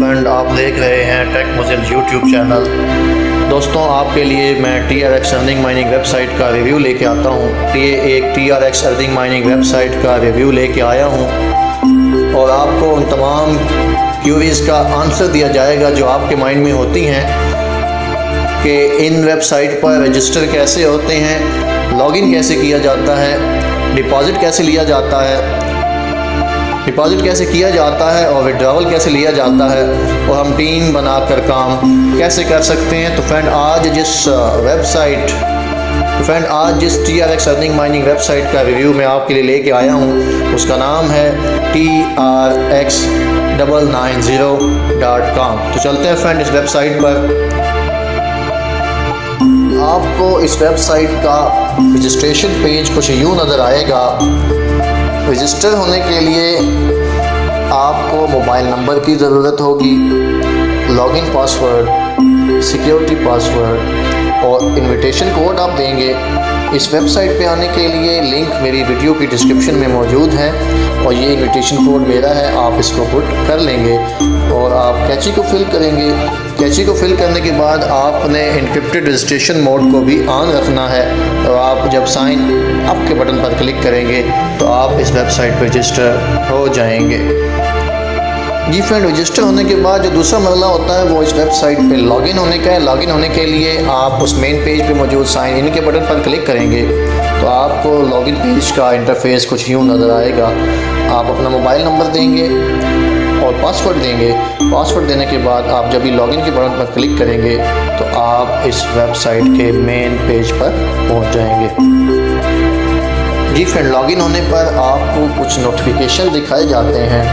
Friend, आप देख रहे हैं टेक मुजिल यूट्यूब चैनल। दोस्तों, आपके लिए मैं TRX अर्निंग माइनिंग वेबसाइट का रिव्यू लेके आता हूँ। एक TRX अर्निंग माइनिंग वेबसाइट का रिव्यू लेके आया हूँ और आपको उन तमाम क्यूरीज़ का आंसर दिया जाएगा जो आपके माइंड में होती हैं कि इन वेबसाइट पर रजिस्टर कैसे होते हैं, लॉगिन कैसे किया जाता है, डिपॉज़िट कैसे लिया जाता है, डिपॉज़िट कैसे किया जाता है और विड्रॉवल कैसे लिया जाता है, और हम टीम बनाकर काम कैसे कर सकते हैं। तो फ्रेंड, आज जिस TRX अर्निंग माइनिंग वेबसाइट का रिव्यू मैं आपके लिए लेके आया हूँ उसका नाम है TRX990.com। तो चलते हैं फ्रेंड इस वेबसाइट पर। आपको इस वेबसाइट का रजिस्ट्रेशन पेज कुछ यूँ नज़र आएगा। रजिस्टर होने के लिए आपको मोबाइल नंबर की ज़रूरत होगी, लॉगिन पासवर्ड, सिक्योरिटी पासवर्ड और इनविटेशन कोड आप देंगे। इस वेबसाइट पे आने के लिए लिंक मेरी वीडियो की डिस्क्रिप्शन में मौजूद है और ये इनविटेशन कोड मेरा है। आप इसको पुट कर लेंगे और आप कैची को फिल करेंगे। कैची को फिल करने के बाद आपने इनक्रिप्टेड रजिस्ट्रेशन मोड को भी ऑन रखना है और आप जब साइन अप के बटन पर क्लिक करेंगे तो आप इस वेबसाइट पर रजिस्टर हो जाएंगे। जी फ्रेंड, रजिस्टर होने के बाद जो दूसरा मरला होता है वो इस वेबसाइट पे लॉगिन होने का है। लॉगिन होने के लिए आप उस मेन पेज पे मौजूद साइन इन के बटन पर क्लिक करेंगे तो आपको लॉगिन पेज का इंटरफेस कुछ यूँ नज़र आएगा। आप अपना मोबाइल नंबर देंगे और पासवर्ड देंगे। पासवर्ड देने के बाद आप जब भी लॉगिन के बटन पर क्लिक करेंगे तो आप इस वेबसाइट के मेन पेज पर पहुँच जाएंगे। जी फ्रेंड, लॉगिन होने पर आपको कुछ नोटिफिकेशन दिखाए जाते हैं।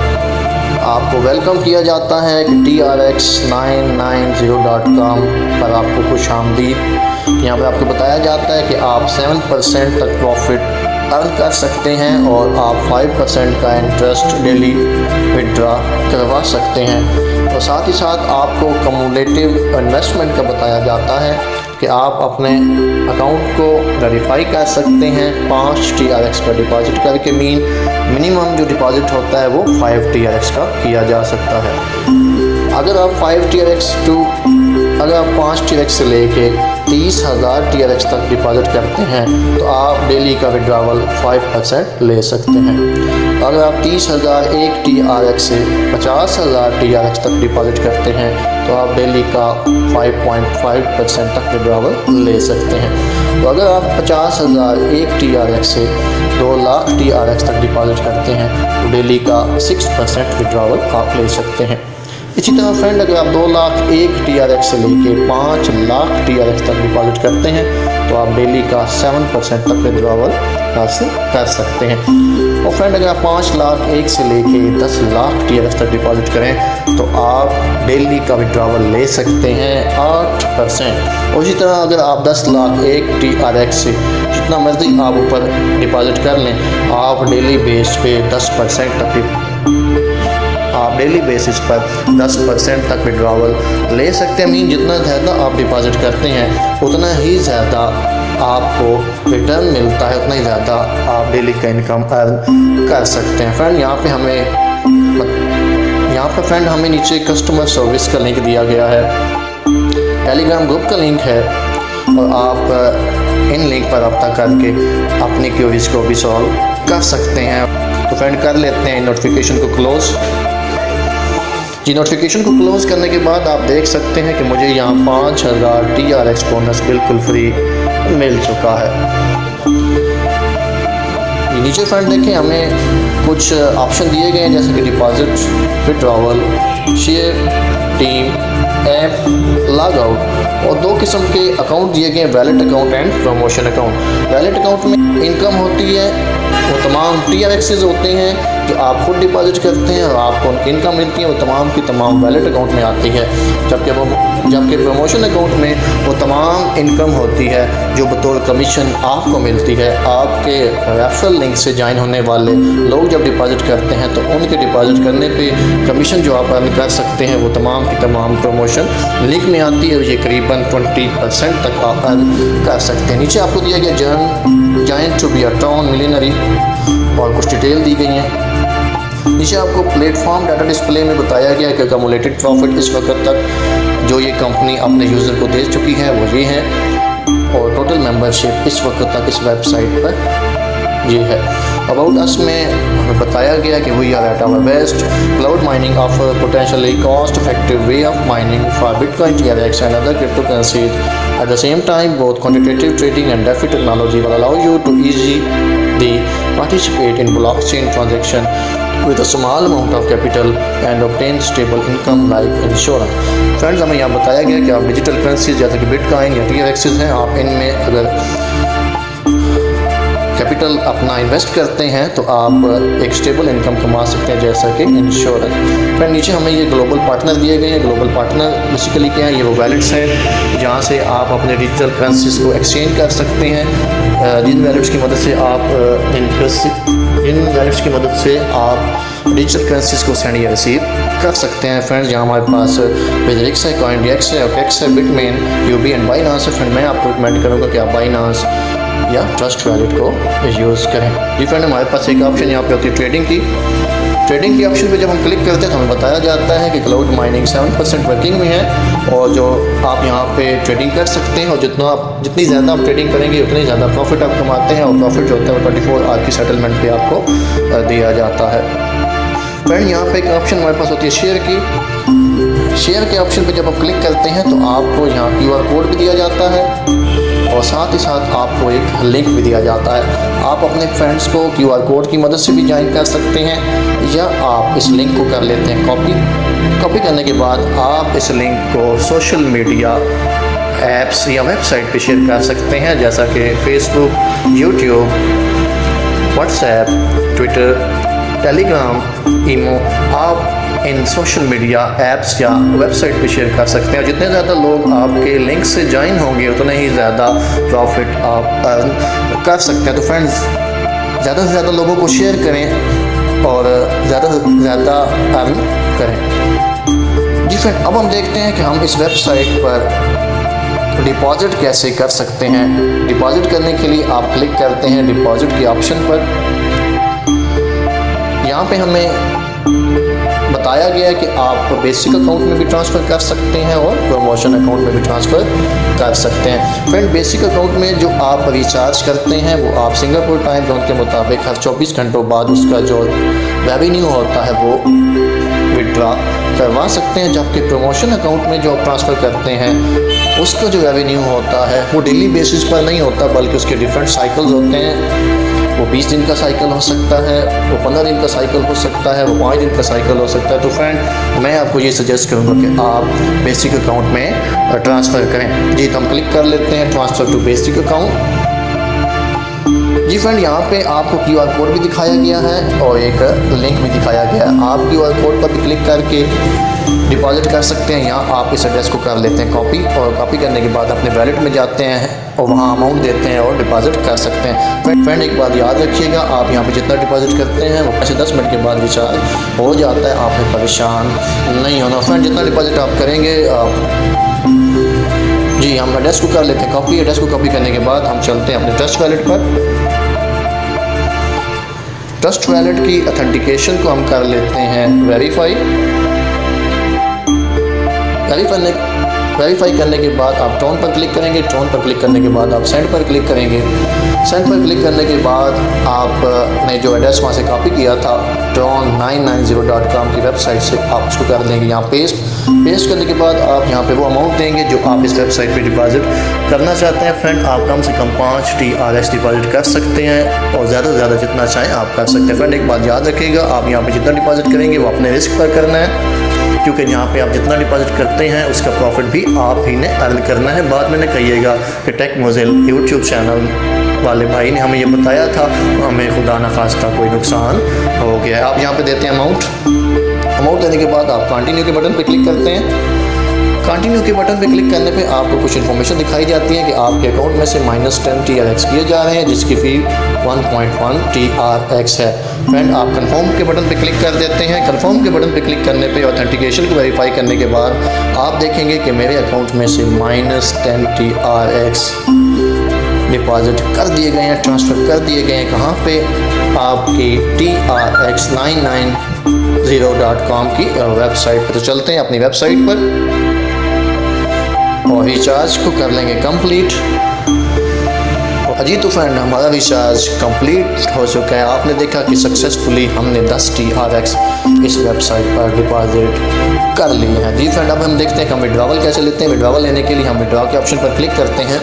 आपको वेलकम किया जाता है कि TRX990.com पर आपको खुश आमदीद। यहाँ पर आपको बताया जाता है कि आप 7% तक प्रॉफिट अर्न कर सकते हैं और आप 5% का इंटरेस्ट डेली विड्रा करवा सकते हैं। और साथ ही साथ आपको कम्युलेटिव इन्वेस्टमेंट का बताया जाता है कि आप अपने अकाउंट को वेरीफाई कर सकते हैं 5 TRX का डिपॉजिट करके। मिनिमम जो डिपॉजिट होता है वो 5 TRX का किया जा सकता है। अगर आप 5 TRX से लेके 30,000 TRX तक डिपॉजिट करते हैं तो आप डेली का विड्रॉवल 5% ले सकते हैं। अगर आप 30,000 एक TRX से 50,000 TRX तक डिपॉजिट करते हैं तो आप डेली का 5.5% तक विड्रॉवल ले सकते हैं। तो अगर आप 50,000 एक TRX से 2 लाख TRX तक डिपॉजिट करते हैं तो डेली का 6% विड्रॉवल आप ले सकते हैं। इसी तरह फ्रेंड, अगर आप 2 लाख एक TRX से लेके 5 लाख TRX तक डिपॉजिट करते हैं तो आप डेली का 7% तक विड्रॉवल हासिल कर सकते हैं। और फ्रेंड, अगर आप 5 लाख एक से लेके 10 लाख TRX तक डिपॉजिट करें तो आप डेली का विड्रॉवल ले सकते हैं 8%। और इसी तरह अगर आप 10 लाख एक TRX से जितना मर्जी आप ऊपर डिपॉजिट कर लें, आप डेली बेस पे 10% तक डेली बेसिस पर 10% तक विड्रॉवल ले सकते हैं। जितना ज़्यादा आप डिपॉजिट करते हैं उतना ही ज़्यादा आपको रिटर्न मिलता है, उतना ही ज़्यादा आप डेली का इनकम अर्न कर सकते हैं। फ्रेंड, यहाँ पे फ्रेंड हमें नीचे कस्टमर सर्विस का लिंक दिया गया है, टेलीग्राम ग्रुप का लिंक है और आप इन लिंक पर रब्ता करके अपनी क्वेरीज़ को भी सॉल्व कर सकते हैं। तो फ्रेंड, कर लेते हैं नोटिफिकेशन को क्लोज़। जी, नोटिफिकेशन को क्लोज़ करने के बाद आप देख सकते हैं कि मुझे यहाँ 5,000 TRX बोनस बिल्कुल फ्री मिल चुका है। नीचे फ्रेंड देखें, हमें कुछ ऑप्शन दिए गए हैं जैसे कि deposit, withdrawal, share, team, app, log out और 2 किस्म के अकाउंट दिए गए हैं, wallet account and promotion account. Wallet account में इनकम होती है, वो तमाम TRXs होते हैं जो आप खुद डिपॉजिट करते हैं और आपको उनकी इनकम मिलती है, वो तमाम की तमाम वैलेट अकाउंट में आती है। जबकि प्रमोशन अकाउंट में वो तमाम इनकम होती है जो बतौर कमीशन आपको मिलती है। आपके रेफरल लिंक से ज्वाइन होने वाले लोग जब डिपॉजिट करते हैं तो उनके डिपॉजिट करने पे कमीशन जो आप अर्न कर सकते हैं वो तमाम की तमाम प्रमोशन लिंक में आती है। ये करीबन 20% तक आप अर्न कर सकते हैं। नीचे आपको दिया गया join to be a town millionaire और कुछ डिटेल दी गई हैं। नीचे आपको प्लेटफॉर्म डाटा डिस्प्ले में बताया गया कि अक्यूमुलेटेड प्रॉफिट इस वक्त तक जो ये कंपनी अपने यूज़र को दे चुकी है वो ये है, और टोटल मेंबरशिप इस वक्त तक इस वेबसाइट पर ये है। अबाउट अस में हमें बताया गया कि we are at our best, cloud mining offer potentially cost effective way of mining for bitcoin, TRX and other cryptocurrencies. At the same time, both quantitative trading and DeFi technology will allow you to easily participate in blockchain transaction with a small amount of capital and obtain stable income like insurance. Friends, हमें यहाँ बताया गया कि आप digital currency जैसे कि bitcoin या TRX हैं, आप इनमें अगर कैपिटल अपना इन्वेस्ट करते हैं तो आप एक स्टेबल इनकम कमा सकते हैं जैसा कि इंश्योरेंस। फिर नीचे हमें ये ग्लोबल पार्टनर दिए गए हैं। ग्लोबल पार्टनर बेसिकली क्या है, ये वो वैलेट्स हैं जहाँ से आप अपने डिजिटल करेंसीज को एक्सचेंज कर सकते हैं, जिन वैलेट्स की मदद से आप डिजिटल करेंसीज को सेंड या रिसीव कर सकते हैं। फ्रेंड्स, यहाँ हमारे पास बिजरिक्स है, कॉइनडेक्स है, OKX है, बिटमेन, UB एंड बाइनांस है। फ्रेंड, मैं आपको रिकमेंड करूँगा कि आप बाइनांस या ट्रस्ट वैलेट को यूज़ करें। जी फ्रेंड, हमारे पास एक ऑप्शन यहाँ पे होती है ट्रेडिंग की ऑप्शन पे जब हम क्लिक करते हैं तो हमें बताया जाता है कि क्लाउड माइनिंग 7% वर्किंग में है, और जो आप यहाँ पे ट्रेडिंग कर सकते हैं, और जितनी ज़्यादा आप ट्रेडिंग करेंगे उतनी ज़्यादा प्रॉफिट आप कमाते हैं, और प्रॉफिट जो होता है वो 24 आवर की सेटलमेंट पे आपको दिया जाता है। फ्रेंड, यहाँ पे एक ऑप्शन हमारे पास होती है शेयर के ऑप्शन पे जब आप क्लिक करते हैं तो आपको यहाँ QR कोड भी दिया जाता है, और साथ ही साथ आपको एक लिंक भी दिया जाता है। आप अपने फ्रेंड्स को QR कोड की मदद से भी ज्वाइन कर सकते हैं, या आप इस लिंक को कर लेते हैं कॉपी करने के बाद आप इस लिंक को सोशल मीडिया ऐप्स या वेबसाइट पे शेयर कर सकते हैं, जैसा कि Facebook, YouTube, WhatsApp, Twitter, Telegram, Imo. आप इन सोशल मीडिया ऐप्स या वेबसाइट पे शेयर कर सकते हैं, और जितने ज़्यादा लोग आपके लिंक से ज्वाइन होंगे उतना ही ज़्यादा प्रॉफिट आप अर्न कर सकते हैं। तो फ्रेंड्स, ज़्यादा से ज़्यादा लोगों को शेयर करें और ज़्यादा से ज़्यादा अर्न करें। जी फ्रेंड, अब हम देखते हैं कि हम इस वेबसाइट पर डिपॉजिट कैसे कर सकते हैं। डिपॉजिट करने के लिए आप क्लिक करते हैं डिपॉजिट के ऑप्शन पर। यहाँ पे हमें बताया गया है कि आप बेसिक अकाउंट में भी ट्रांसफ़र कर सकते हैं और प्रमोशन अकाउंट में भी ट्रांसफ़र कर सकते हैं। फ्रेंड, बेसिक अकाउंट में जो आप रिचार्ज करते हैं वो आप सिंगापुर टाइम जोन के मुताबिक हर 24 घंटों बाद उसका जो रेवेन्यू होता है वो विड्रॉ करवा सकते हैं, जबकि प्रमोशन अकाउंट में जो आप ट्रांसफ़र करते हैं उसका जो रेवेन्यू होता है वो डेली बेसिस पर नहीं होता, बल्कि उसके डिफरेंट साइकिल्स होते हैं। वो 20 दिन का साइकिल हो सकता है, वो 15 दिन का साइकिल हो सकता है, वो 5 दिन का साइकिल हो सकता है। तो फ्रेंड, मैं आपको ये सजेस्ट करूँगा कि आप बेसिक अकाउंट में ट्रांसफ़र करें। जी, तो हम क्लिक कर लेते हैं ट्रांसफ़र टू बेसिक अकाउंट। जी फ्रेंड, यहाँ पे आपको QR कोड भी दिखाया गया है और एक लिंक भी दिखाया गया है। आप QR कोड पर भी क्लिक करके डिपॉजिट कर सकते हैं, या आप इस एड्रेस को कर लेते हैं कॉपी, और कॉपी करने के बाद अपने वैलेट में जाते हैं और वहाँ अमाउंट देते हैं और डिपॉजिट कर सकते हैं। फ्रेंड, एक बात याद रखिएगा, आप यहाँ पे जितना डिपॉजिट करते हैं वो 5 से 10 मिनट के बाद रिचार्ज हो जाता है, आपने परेशान नहीं होना। फ्रेंड, जितना डिपॉजिट आप करेंगे जी, हम एड्रेस को कर लेते हैं कॉपी। एड्रेस को कॉपी करने के बाद हम चलते हैं अपने ट्रस्ट वैलेट पर। ट्रस्ट वैलेट की ऑथेंटिकेशन को हम कर लेते हैं वेरीफाई करने के बाद आप ट्रोन पर क्लिक करेंगे। ट्रोन पर क्लिक करने के बाद आप सेंड पर क्लिक करेंगे। सेंड पर क्लिक करने के बाद आपने जो एड्रेस वहाँ से कॉपी किया था tron990.com की वेबसाइट से, आप उसको कर देंगे यहाँ पेस्ट करने के बाद आप यहाँ पे वो अमाउंट देंगे जो आप इस वेबसाइट पे डिपॉजिट करना चाहते हैं। फ्रेंड, आप कम से कम 5 TRX डिपॉजिट कर सकते हैं, और ज़्यादा से ज़्यादा जितना चाहें आप कर सकते हैं। फ्रेंड, एक बात याद रखिएगा, आप यहाँ पे जितना डिपॉजिट करेंगे वो अपने रिस्क पर करना है, क्योंकि यहाँ पे आप जितना डिपॉजिट करते हैं उसका प्रॉफिट भी आप ही ने अर्न करना है। बाद में न कहिएगा कि टेक मोज़िल यूट्यूब चैनल वाले भाई ने हमें ये बताया था, हमें खुदा न खास्ता कोई नुकसान हो गया। आप यहाँ पे देते हैं अमाउंट देने के बाद आप कंटिन्यू के बटन पे क्लिक करते हैं। कंटिन्यू के बटन पे क्लिक करने पे आपको कुछ इन्फॉर्मेशन दिखाई जाती है कि आपके अकाउंट में से -10 TRX किए जा रहे हैं, जिसकी फ़ी 1.1 TRX है। फ्रेंड, आप कंफर्म के बटन पे क्लिक कर देते हैं। कंफर्म के बटन पे क्लिक करने पे ऑथेंटिकेशन को वेरीफाई करने के बाद आप देखेंगे कि मेरे अकाउंट में से -10 TRX डिपॉजिट कर दिए गए हैं, ट्रांसफ़र कर दिए गए हैं। कहाँ पे? आपकी trx990.com की वेबसाइट पर। तो चलते हैं अपनी वेबसाइट पर और रिचार्ज को कर लेंगे कंप्लीट। अजी तो फ्रेंड, हमारा रिचार्ज कंप्लीट हो चुका है। आपने देखा कि सक्सेसफुली हमने 10 TRX इस वेबसाइट पर डिपॉजिट कर लिए हैं। जी फ्रेंड, अब हम देखते हैं कि हम विड्रॉवल कैसे लेते हैं। विड्रॉवल लेने के लिए हम विड्रॉ के ऑप्शन पर क्लिक करते हैं।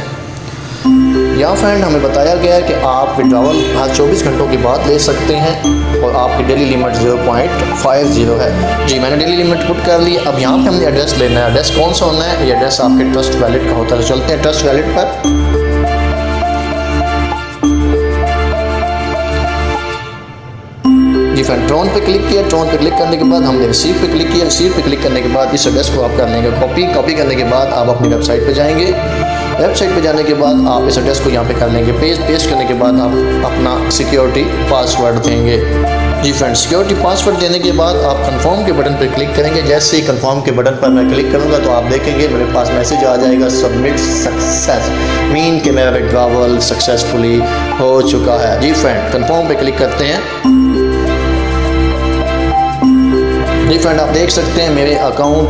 यहाँ फ्रेंड हमें बताया गया है कि आप विड्रॉवल हर 24 घंटों के बाद ले सकते हैं और आपकी डेली लिमिट 0.50 है। जी मैंने डेली लिमिट पुट कर ली। अब यहाँ पे हमने एड्रेस लेना है। एड्रेस कौन सा होना है? ये एड्रेस आपके ट्रस्ट वैलेट का होता है। तो चलते हैं ट्रस्ट वैलेट पर। जी फ्रेंड, ट्रोन पे क्लिक किया। ट्रोन पे क्लिक करने के बाद हमने रिसीव पे क्लिक किया। रिसीव पे क्लिक करने के बाद इस एड्रेस को आप कर लेंगे कॉपी करने के बाद आप अपनी वेबसाइट पे जाएंगे। वेबसाइट पे जाने के बाद आप इस एड्रेस को यहाँ पे कर लेंगे पेस्ट करने के बाद आप अपना सिक्योरिटी पासवर्ड देंगे। जी फ्रेंड, सिक्योरिटी पासवर्ड देने के बाद आप कंफर्म के बटन पर क्लिक करेंगे। जैसे ही कंफर्म के बटन पर मैं क्लिक करूँगा तो आप देखेंगे मेरे पास मैसेज आ जाएगा सबमिट सक्सेस, मीन कि मेरा विड्रॉवल सक्सेसफुली हो चुका है। जी फ्रेंड, कंफर्म पे क्लिक करते हैं। जी फ्रेंड, आप देख सकते हैं मेरे अकाउंट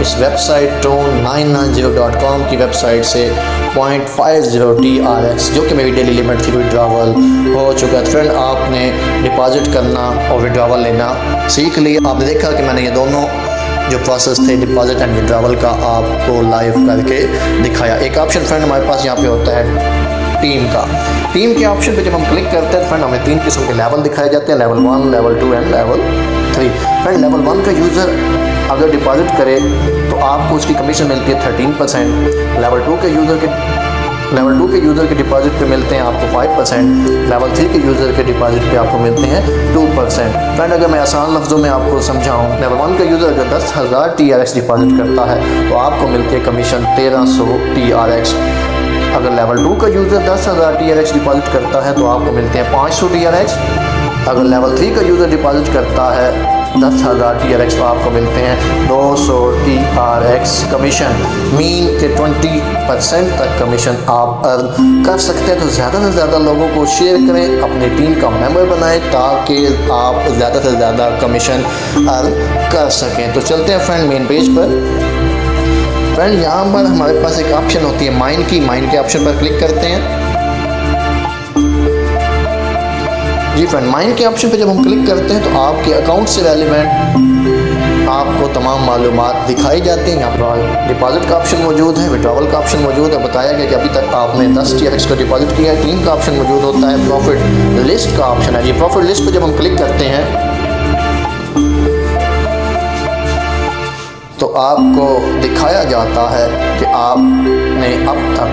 इस वेबसाइट trx990.com की वेबसाइट से 0.50 TRX जो कि मेरी डेली लिमिट थी विड्रॉवल हो चुका है। फ्रेंड, आपने डिपॉजिट करना और विड्रॉवल लेना सीख लिया। आपने देखा कि मैंने ये दोनों जो प्रोसेस थे डिपॉजिट एंड विड्रॉवल का आपको लाइव करके दिखाया। एक ऑप्शन फ्रेंड हमारे पास यहाँ पे होता है टीम का। टीम के ऑप्शन पे जब हम क्लिक करते हैं फ्रेंड हमें 3 किस्म के लेवल दिखाए जाते हैं, level 1, level 2 and level 3। Friend, level 1 का यूज़र अगर डिपॉजिट करे तो आपको उसकी कमीशन मिलती है 13%। लेवल 2 के यूज़र के डिपॉजिट पे मिलते हैं आपको 5%। लेवल 3 के यूज़र के डिपॉजिट पे आपको मिलते हैं 2%। फ्रेंड, अगर मैं आसान लफ्ज़ों में आपको समझाऊँ, लेवल 1 का यूज़र अगर 10,000 TRX डिपॉजिट करता है तो आपको मिलती है कमीशन 1300 TRX। अगर लेवल 2 का यूज़र 10,000 TRX डिपॉजिट करता है तो आपको मिलते हैं 500 TRX। अगर लेवल 3 का यूज़र डिपॉजिट करता है 10,000 TRX तो आपको मिलते हैं 200 TRX कमीशन, मीन के 20% तक कमीशन आप अर्न कर सकते हैं। तो ज़्यादा से ज़्यादा लोगों को शेयर करें, अपनी टीम का मेंबर बनाएं ताकि आप ज़्यादा से ज़्यादा कमीशन अर्न कर सकें। तो चलते हैं फ्रेंड मेन पेज पर। फ्रेंड, यहाँ पर हमारे पास एक ऑप्शन होती है माइन के ऑप्शन पर क्लिक करते हैं। जी फ्रेंड, माइन के ऑप्शन पे जब हम क्लिक करते हैं तो आपके अकाउंट से रेलिवेंट आपको तमाम मालूमात दिखाई जाती हैं। यहाँ पर डिपॉजिट का ऑप्शन मौजूद है, विड्रॉवल का ऑप्शन मौजूद है। बताया गया कि अभी तक आपने 10 TRX का डिपॉजिट किया है। टीम का ऑप्शन मौजूद होता है, प्रॉफिट लिस्ट का ऑप्शन है। ये प्रॉफिट लिस्ट पर जब हम क्लिक करते हैं तो आपको दिखाया जाता है कि आपने अब तक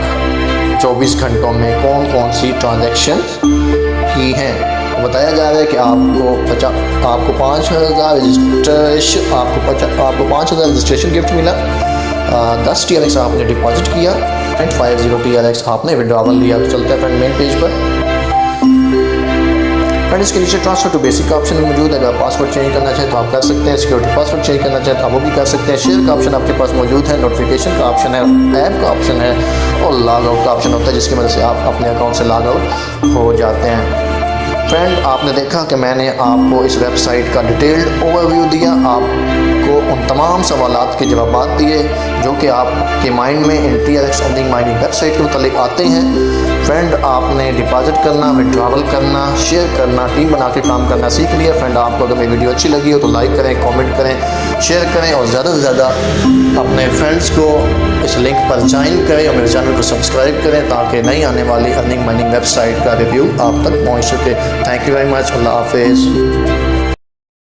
24 घंटों में कौन कौन सी ट्रांजैक्शन की हैं। बताया जा रहा है कि आपको 5,000 रजिस्ट्रेशन गिफ्ट मिला, 10 TRX आपने डिपॉजिट किया, 0.50 TRX आपने विड्रॉवल लिया। तो चलते हैं फ्रेंड मेन पेज पर। फ्रेंड, इसके नीचे ट्रांसफर टू बेसिक का ऑप्शन मौजूद है। अगर पासवर्ड चेंज करना चाहे तो आप कर सकते हैं, सिक्योरिटी पासवर्ड चेंज करना चाहे तो आप वो भी कर सकते हैं। शेयर का ऑप्शन आपके पास मौजूद है, नोटिफिकेशन का ऑप्शन है, ऐप का ऑप्शन है और लॉग आउट का ऑप्शन होता है जिसकी वजह से आप अपने अकाउंट से लॉग आउट हो जाते हैं। फ्रेंड, आपने देखा कि मैंने आपको इस वेबसाइट का डिटेल्ड ओवरव्यू दिया, आपको उन तमाम सवालात के जवाब दिए जो कि आपके माइंड में इन TRX अर्निंग माइनिंग वेबसाइट के मुतालिक आते हैं। फ्रेंड, आपने डिपॉजिट करना, विड्रॉवल करना, शेयर करना, टीम बना के काम करना सीख लिया। फ्रेंड, आपको अगर मेरी वीडियो अच्छी लगी हो तो लाइक करें, कमेंट करें, शेयर करें और ज़्यादा से ज़्यादा अपने फ्रेंड्स को इस लिंक पर ज्वाइन करें और मेरे चैनल को सब्सक्राइब करें ताकि नई आने वाली अर्निंग माइनिंग वेबसाइट का रिव्यू आप तक पहुँच सके। Thank you very much. अल्लाह हाफिज़।